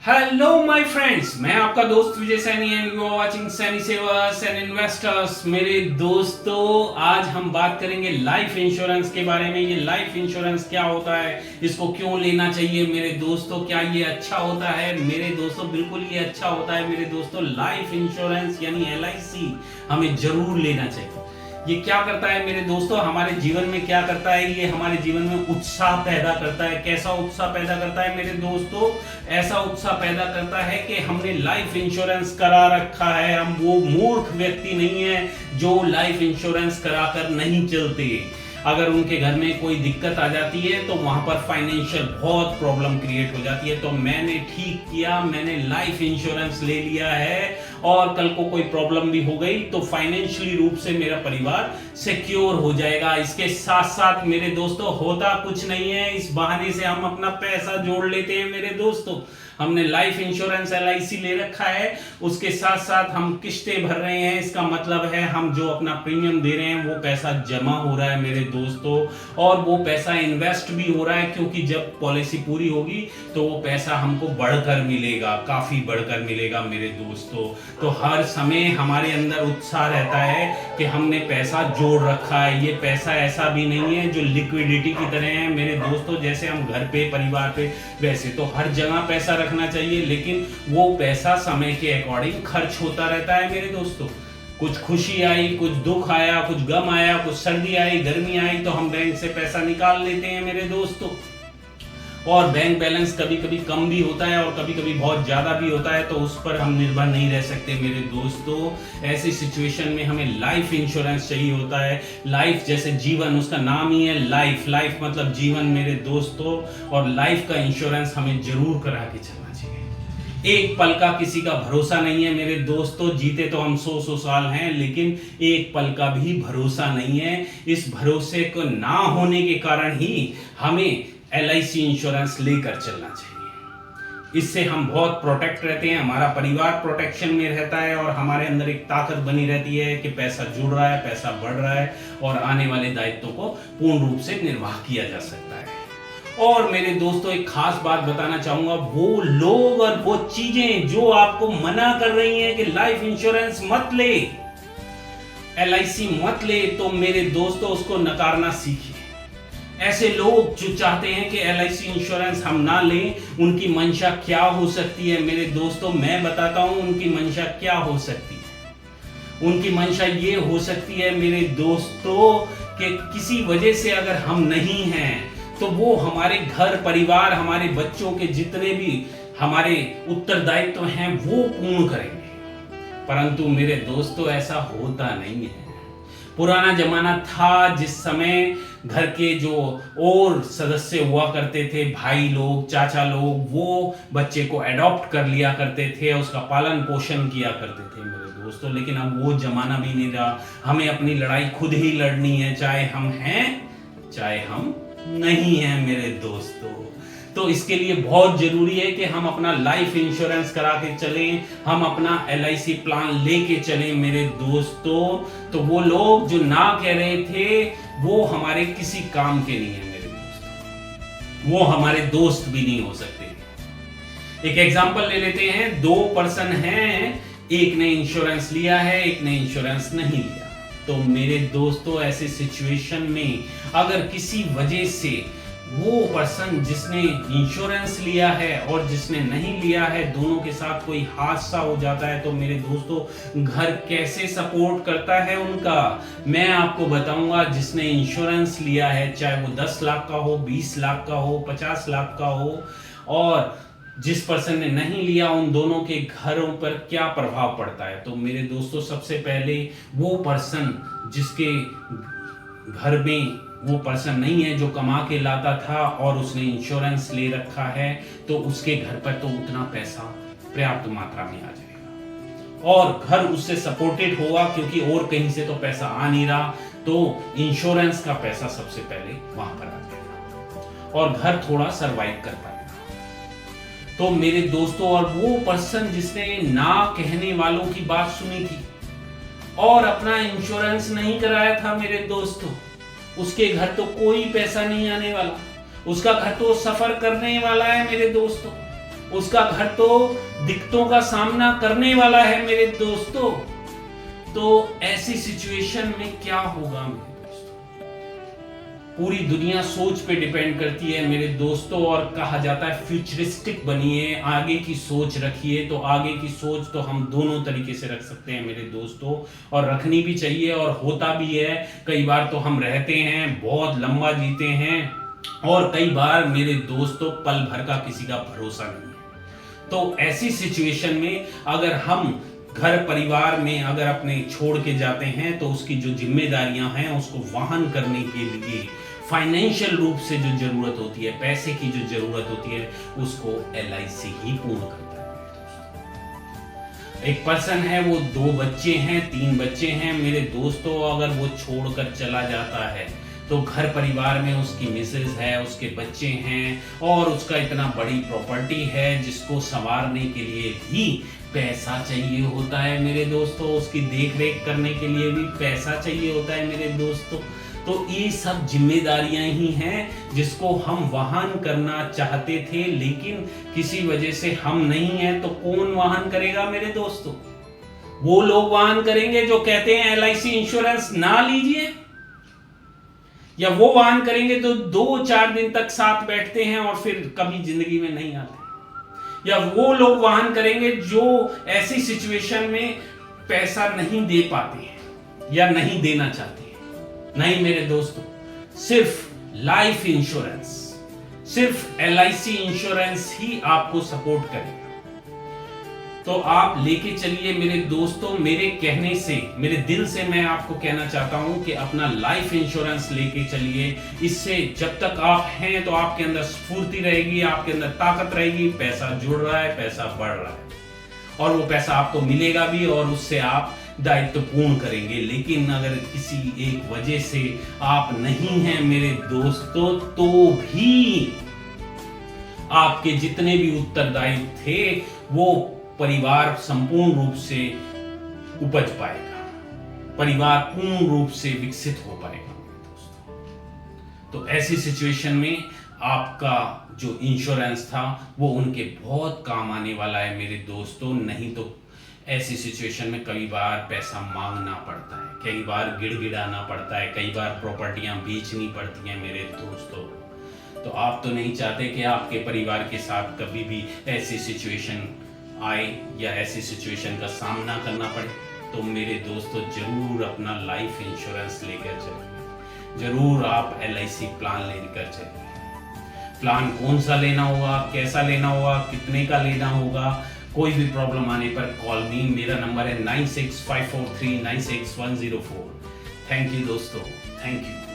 Hello my friends, मैं आपका दोस्त Vijay Saini and you are watching Saini savers and investors. मेरे दोस्तों, आज हम बात करेंगे लाइफ इंश्योरेंस के बारे में। ये लाइफ इंश्योरेंस क्या होता है, इसको क्यों लेना चाहिए मेरे दोस्तों, क्या ये अच्छा होता है मेरे दोस्तों? बिल्कुल ये अच्छा होता है मेरे दोस्तों। लाइफ इंश्योरेंस यानी LIC हमें जरूर लेना चाहिए। ये क्या करता है मेरे दोस्तों, हमारे जीवन में क्या करता है? ये हमारे जीवन में उत्साह पैदा करता है। कैसा उत्साह पैदा करता है मेरे दोस्तों? ऐसा उत्साह पैदा करता है कि हमने लाइफ इंश्योरेंस करा रखा है। हम वो मूर्ख व्यक्ति नहीं है जो लाइफ इंश्योरेंस कराकर नहीं चलते। अगर उनके घर में कोई दिक्कत आ जाती है तो वहां पर फाइनेंशियल बहुत प्रॉब्लम क्रिएट हो जाती है। तो मैंने ठीक किया, मैंने लाइफ इंश्योरेंस ले लिया है और कल को कोई प्रॉब्लम भी हो गई तो फाइनेंशियली रूप से मेरा परिवार सिक्योर हो जाएगा। इसके साथ साथ मेरे दोस्तों, होता कुछ नहीं है, इस बहाने से हम अपना पैसा जोड़ लेते हैं मेरे दोस्तों। हमने लाइफ इंश्योरेंस LIC ले रखा है, उसके साथ साथ हम किस्तें भर रहे हैं। इसका मतलब है हम जो अपना प्रीमियम दे रहे हैं वो पैसा जमा हो रहा है मेरे दोस्तों, और वो पैसा इन्वेस्ट भी हो रहा है, क्योंकि जब पॉलिसी पूरी होगी तो वो पैसा हमको बढ़कर मिलेगा, काफी बढ़कर मिलेगा मेरे दोस्तों। तो हर समय हमारे अंदर उत्साह रहता है कि हमने पैसा जोड़ रखा है। ये पैसा ऐसा भी नहीं है जो लिक्विडिटी की तरह है मेरे दोस्तों। जैसे हम घर पे, परिवार पे, वैसे तो हर जगह पैसा रखना चाहिए, लेकिन वो पैसा समय के अकॉर्डिंग खर्च होता रहता है मेरे दोस्तों। कुछ खुशी आई, कुछ दुख आया, कुछ गम आया, कुछ सर्दी आई, गर्मी आई, तो हम बैंक से पैसा निकाल लेते हैं मेरे दोस्तों। और बैंक बैलेंस कभी कभी कम भी होता है और कभी कभी बहुत ज्यादा भी होता है, तो उस पर हम निर्भर नहीं रह सकते मेरे दोस्तों। ऐसी सिचुएशन में हमें लाइफ इंश्योरेंस चाहिए होता है। लाइफ जैसे जीवन, उसका नाम ही है लाइफ। लाइफ मतलब जीवन मेरे दोस्तों, और लाइफ का इंश्योरेंस हमें जरूर करा के चलना चाहिए। एक पल का किसी का भरोसा नहीं है मेरे दोस्तों। जीते तो हम 100 साल हैं, लेकिन एक पल का भी भरोसा नहीं है। इस भरोसे को ना होने के कारण ही हमें LIC इंश्योरेंस लेकर चलना चाहिए। इससे हम बहुत प्रोटेक्ट रहते हैं, हमारा परिवार प्रोटेक्शन में रहता है, और हमारे अंदर एक ताकत बनी रहती है कि पैसा जुड़ रहा है, पैसा बढ़ रहा है, और आने वाले दायित्वों को पूर्ण रूप से निर्वाह किया जा सकता है। और मेरे दोस्तों, एक खास बात बताना चाहूंगा, वो लोग और वो चीजें जो आपको मना कर रही हैं कि लाइफ इंश्योरेंस मत ले, LIC मत ले, तो मेरे दोस्तों उसको नकारना सीखिए। ऐसे लोग जो चाहते हैं कि LIC इंश्योरेंस हम ना लें, उनकी मंशा क्या हो सकती है मेरे दोस्तों? मैं बताता हूं उनकी मंशा क्या हो सकती है। उनकी मंशा ये हो सकती है मेरे दोस्तों कि किसी वजह से अगर हम नहीं हैं तो वो हमारे घर परिवार, हमारे बच्चों के जितने भी हमारे उत्तरदायित्व हैं वो पूर्ण करेंगे। परंतु मेरे दोस्तों, ऐसा होता नहीं है। पुराना जमाना था जिस समय घर के जो और सदस्य हुआ करते थे, भाई लोग, चाचा लोग, वो बच्चे को अडॉप्ट कर लिया करते थे, उसका पालन पोषण किया करते थे मेरे दोस्तों। लेकिन अब वो जमाना भी नहीं रहा। हमें अपनी लड़ाई खुद ही लड़नी है, चाहे हम हैं चाहे हम नहीं हैं मेरे दोस्तों। तो इसके लिए बहुत जरूरी है कि हम अपना लाइफ इंश्योरेंस करा के चलें, हम अपना LIC प्लान लेके चलें मेरे दोस्तों। तो वो लोग जो ना कह रहे थे वो हमारे किसी काम के नहीं है मेरे दोस्तों, वो हमारे दोस्त भी नहीं हो सकते। एक एग्जांपल ले लेते हैं। 2 पर्सन हैं, एक ने इंश्योरेंस लिया है, एक ने इंश्योरेंस नहीं लिया। तो मेरे दोस्तों, ऐसे सिचुएशन में अगर किसी वजह से वो पर्सन जिसने इंश्योरेंस लिया है और जिसने नहीं लिया है, दोनों के साथ कोई हादसा हो जाता है, तो मेरे दोस्तों, घर कैसे सपोर्ट करता है उनका, मैं आपको बताऊंगा। जिसने इंश्योरेंस लिया है, चाहे वो 10 लाख का हो, 20 लाख का हो, 50 लाख का हो, और जिस पर्सन ने नहीं लिया, उन दोनों के घरों पर क्या प्रभाव पड़ता है। तो मेरे दोस्तों, सबसे पहले वो पर्सन जिसके घर में वो पर्सन नहीं है, जो कमा के लाता था और उसने इंश्योरेंस ले रखा है, तो उसके घर पर तो उतना पैसा पर्याप्त मात्रा में आ जाएगा और घर उससे सपोर्टेड होगा, क्योंकि और कहीं से तो पैसा आ नहीं रहा। तो इंश्योरेंस का पैसा सबसे पहले वहां पर आ जाएगा और घर थोड़ा सरवाइव कर पाएगा। तो मेरे दोस्तों, और वो पर्सन जिसने ना कहने वालों की बात सुनी थी और अपना इंश्योरेंस नहीं कराया था मेरे दोस्तों, उसके घर तो कोई पैसा नहीं आने वाला, उसका घर तो सफर करने वाला है मेरे दोस्तों। उसका घर तो दिक्कतों का सामना करने वाला है मेरे दोस्तों। तो ऐसी सिचुएशन में क्या होगा मेरे दोस्तों? पूरी दुनिया सोच पे डिपेंड करती है मेरे दोस्तों, और कहा जाता है फ्यूचरिस्टिक बनिए, आगे की सोच रखिए। तो आगे की सोच तो हम दोनों तरीके से रख सकते हैं मेरे दोस्तों, और रखनी भी चाहिए और होता भी है। कई बार तो हम रहते हैं बहुत लंबा जीते हैं, और कई बार मेरे दोस्तों पल भर का किसी का भरोसा नहीं है। तो ऐसी सिचुएशन में अगर हम घर परिवार में अगर अपने छोड़ के जाते हैं, तो उसकी जो जिम्मेदारियां हैं उसको वहन करने के लिए फाइनेंशियल रूप से जो जरूरत होती है, पैसे की जो जरूरत होती है, उसको LIC ही पूर्ण करता है। एक पर्सन है, वो 2 बच्चे हैं, 3 बच्चे हैं मेरे दोस्तों, अगर वो छोड़कर चला जाता है तो घर परिवार में उसकी मिसेज है, उसके बच्चे हैं, और उसका इतना बड़ी प्रॉपर्टी है जिसको संवारने के लिए भी पैसा चाहिए होता है मेरे दोस्तों, उसकी देख रेख करने के लिए भी पैसा चाहिए होता है मेरे दोस्तों। तो ये सब जिम्मेदारियां ही हैं जिसको हम वहन करना चाहते थे, लेकिन किसी वजह से हम नहीं हैं। तो कौन वहन करेगा मेरे दोस्तों? वो लोग वहन करेंगे जो कहते हैं LIC इंश्योरेंस ना लीजिए, या वो वहन करेंगे तो 2-4 दिन तक साथ बैठते हैं और फिर कभी जिंदगी में नहीं आते, या वो लोग वहन करेंगे जो ऐसी सिचुएशन में पैसा नहीं दे पाते हैं या नहीं देना चाहते हैं। नहीं मेरे दोस्तों, सिर्फ लाइफ इंश्योरेंस, सिर्फ LIC इंश्योरेंस ही आपको सपोर्ट करेगा। तो आप लेके चलिए मेरे दोस्तों। मेरे कहने से, मेरे दिल से मैं आपको कहना चाहता हूं कि अपना लाइफ इंश्योरेंस लेके चलिए। इससे जब तक आप हैं तो आपके अंदर स्फूर्ति रहेगी, आपके अंदर ताकत रहेगी, पैसा जुड़ रहा है, पैसा बढ़ रहा है, और वो पैसा आपको मिलेगा भी, और उससे आप दायित्व पूर्ण करेंगे। लेकिन अगर किसी एक वजह से आप नहीं हैं मेरे दोस्तों, तो भी आपके जितने भी उत्तरदायित्व थे वो परिवार संपूर्ण रूप से उपज पाएगा, परिवार पूर्ण रूप से विकसित हो पाएगा मेरे दोस्तों। तो ऐसी सिचुएशन में आपका जो इंश्योरेंस था वो उनके बहुत काम आने वाला है मेरे दोस्तों। नहीं तो ऐसी सिचुएशन में कई बार पैसा मांगना पड़ता है, कई बार गिड़गिड़ाना पड़ता है, कई बार प्रॉपर्टियां बेचनी पड़ती हैं मेरे दोस्तों। तो आप तो नहीं चाहते कि आपके परिवार के साथ कभी भी ऐसी सिचुएशन आए या ऐसी सिचुएशन का सामना करना पड़े। तो मेरे दोस्तों जरूर अपना लाइफ इंश्योरेंस लेकर चलिए, जरूर आप LIC प्लान लेकर चलिए। प्लान कौन सा लेना होगा, कैसा लेना होगा, कितने का लेना होगा, कोई भी प्रॉब्लम आने पर कॉल मी। मेरा नंबर है 9654396104। थैंक यू दोस्तों, थैंक यू।